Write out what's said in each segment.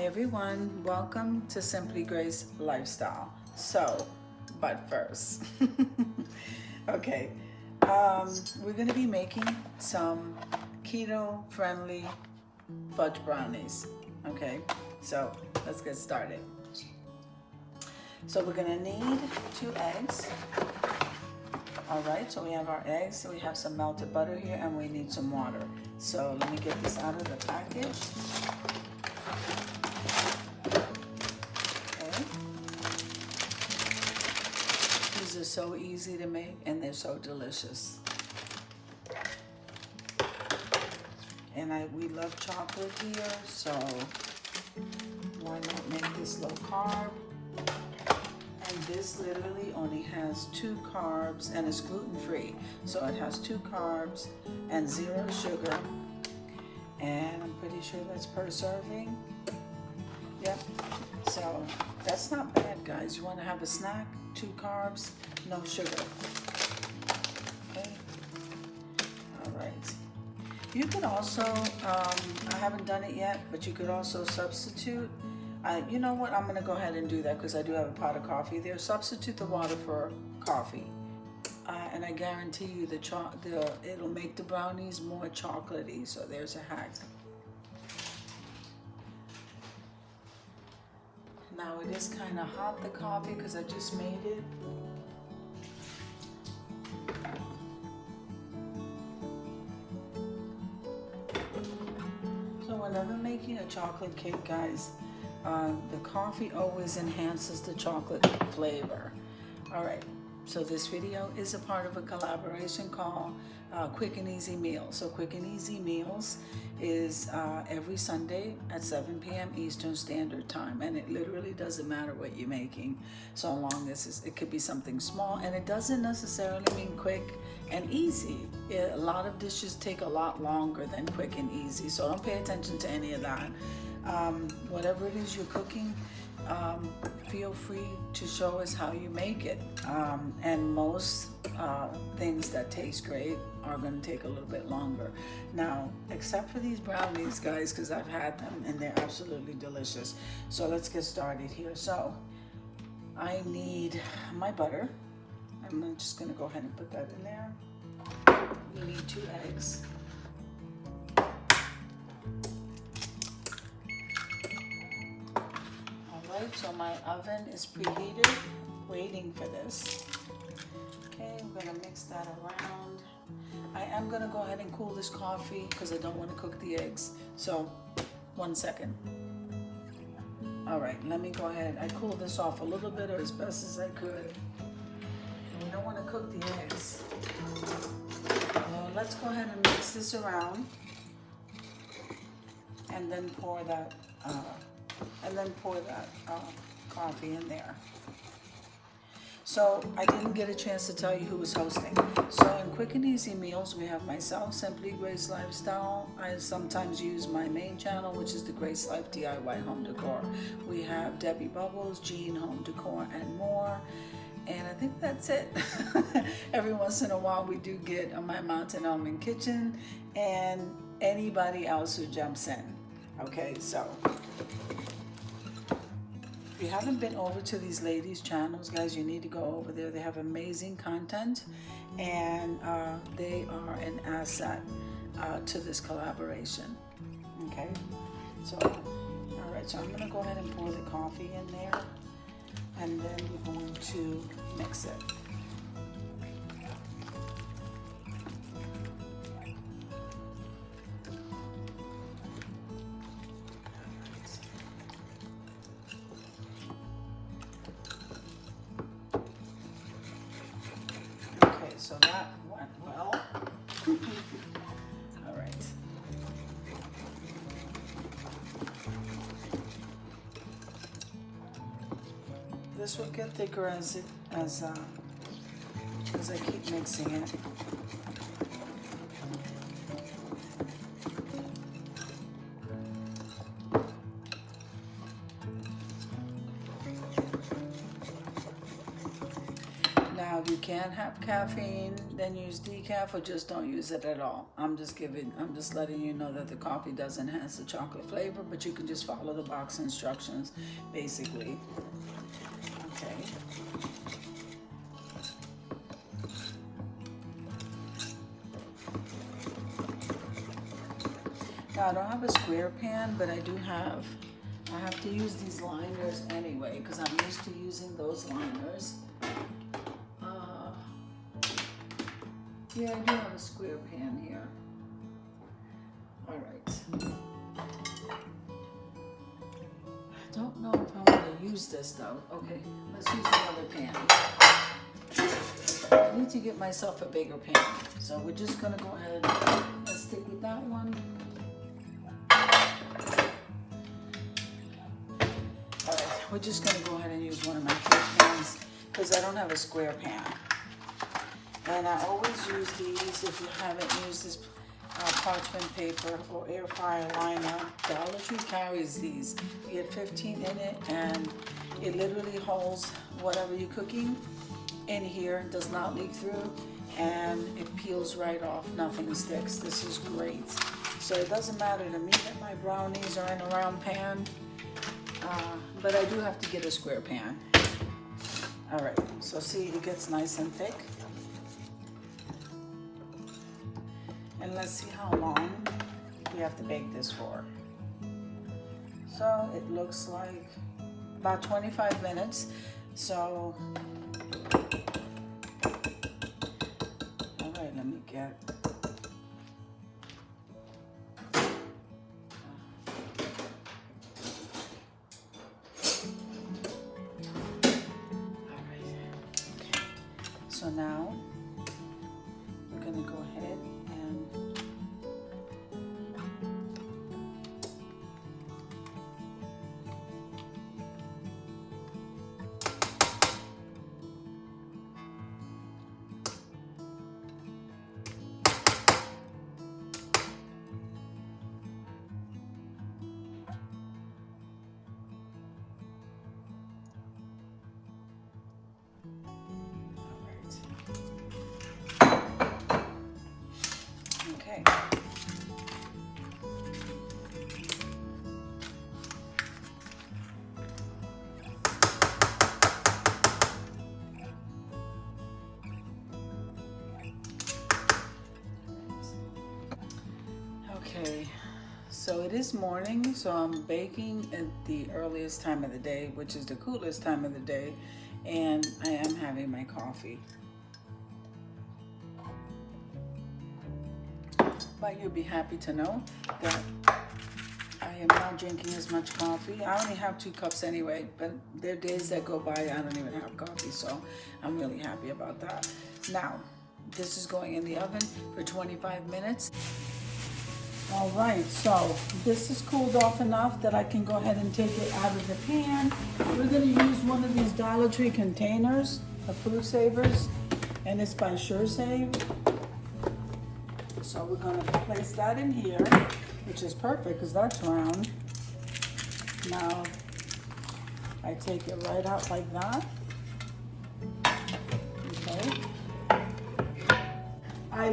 everyone, welcome to Simply Grace Lifestyle. But first, okay, we're going to be making some keto-friendly fudge brownies. Okay, so let's get started. So we're going to need 2 eggs. All right, so we have our eggs, so we have some melted butter here, and we need some water. So let me get this out of the package. Okay. These are so easy to make, and they're so delicious. And we love chocolate here, so why not make this low carb? And this literally only has 2 carbs and it's gluten-free. So it has 2 carbs and 0 sugar. And I'm pretty sure that's per serving. Yep. So that's not bad, guys. You want to have a snack, 2 carbs, no sugar. Okay. All right. You could also, I haven't done it yet, but you could also substitute. You know what? I'm going to go ahead and do that because I do have a pot of coffee there. Substitute the water for coffee. And I guarantee you it'll make the brownies more chocolatey. So there's a hack. Now it is kind of hot, the coffee, because I just made it. So whenever making a chocolate cake, guys, the coffee always enhances the chocolate flavor. All right, so this video is a part of a collaboration called Quick and Easy Meals. So Quick and Easy Meals is every Sunday at 7 p.m. Eastern Standard Time, and it literally doesn't matter what you're making, so long as it could be something small, and it doesn't necessarily mean quick and easy. A lot of dishes take a lot longer than quick and easy, so don't pay attention to any of that. Whatever it is you're cooking, feel free to show us how you make it. And most things that taste great are going to take a little bit longer. Now, except for these brownies, guys, because I've had them and they're absolutely delicious. So let's get started here. So I need my butter. I'm just going to go ahead and put that in there. We need 2 eggs. So my oven is preheated, waiting for this. Okay, we're gonna mix that around. I am gonna go ahead and cool this coffee because I don't want to cook the eggs. So 1 second. All right, let me go ahead. I cooled this off a little bit or as best as I could. And we don't want to cook the eggs. Let's go ahead and mix this around and then pour that coffee in there. So I didn't get a chance to tell you who was hosting. So in Quick and Easy Meals, we have myself, Simply Grace Lifestyle. I sometimes use my main channel, which is the Grace Life DIY Home Decor. We have Debbie Bubbles, Jean Home Decor, and more. And I think that's it. Every once in a while, we do get my Mountain Almond Kitchen and anybody else who jumps in. Okay, so if you haven't been over to these ladies' channels, guys, you need to go over there. They have amazing content, and they are an asset to this collaboration. Okay, so all right, so I'm gonna go ahead and pour the coffee in there, and then we're going to mix it. So that went well. All right. This will get thicker as I keep mixing it. Now, if you you can't have caffeine, then use decaf, or just don't use it at all. I'm just letting you know that the coffee does enhance the chocolate flavor, but you can just follow the box instructions, basically. Okay. Now I don't have a square pan, but I have to use these liners anyway, because I'm used to using those liners. Yeah, I do have a square pan here. All right. I don't know if I want to use this though. Okay, let's use another pan. I need to get myself a bigger pan. So we're just gonna go ahead and stick with that one. All right, we're just gonna go ahead and use one of my cake pans because I don't have a square pan. And I always use these if you haven't used this parchment paper or air fryer liner. Dollar Tree carries these. You get 15 in it, and it literally holds whatever you're cooking in here. It does not leak through, and it peels right off. Nothing sticks. This is great. So it doesn't matter to me that my brownies are in a round pan, but I do have to get a square pan. All right, so see, it gets nice and thick. And let's see how long we have to bake this for. So it looks like about 25 minutes. So, all right, let me get. All right, okay. So now we're gonna go ahead and okay. Okay, so it is morning, so I'm baking at the earliest time of the day, which is the coolest time of the day, and I am having my coffee. But you'll be happy to know that I am not drinking as much coffee. I only have 2 cups anyway, but there are days that go by I don't even have coffee, so I'm really happy about that. Now, this is going in the oven for 25 minutes. All right, so this is cooled off enough that I can go ahead and take it out of the pan. We're gonna use one of these Dollar Tree containers of food savers, and it's by SureSave. So we're gonna place that in here, which is perfect because that's round. Now, I take it right out like that. Okay. I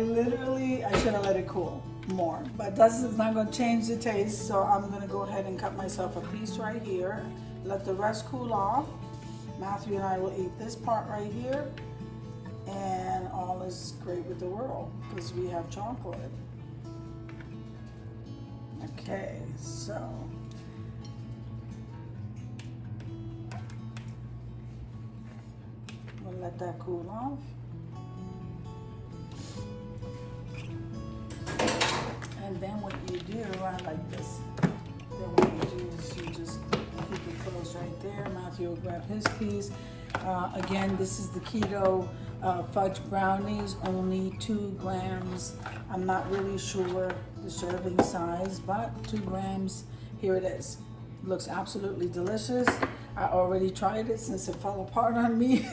should have let it cool more, but this is not going to change the taste, so I'm going to go ahead and cut myself a piece right here, let the rest cool off. Matthew and I will eat this part right here, and all is great with the world because we have chocolate. Okay, so we'll let that cool off. And then what you do, I like this. Then what you do is you just keep it closed right there. Matthew will grab his piece. Again, this is the keto fudge brownies, only 2 grams. I'm not really sure the serving size, but 2 grams. Here it is. Looks absolutely delicious. I already tried it since it fell apart on me.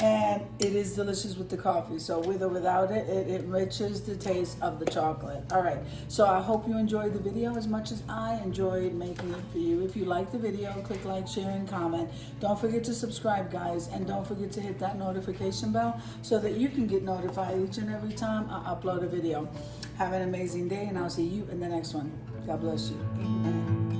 And it is delicious with the coffee. So with or without it, it enriches the taste of the chocolate. All right, so I hope you enjoyed the video as much as I enjoyed making it for you. If you like the video, click like, share, and comment. Don't forget to subscribe, guys, and don't forget to hit that notification bell so that you can get notified each and every time I upload a video. Have an amazing day, and I'll see you in the next one. God bless you. Amen.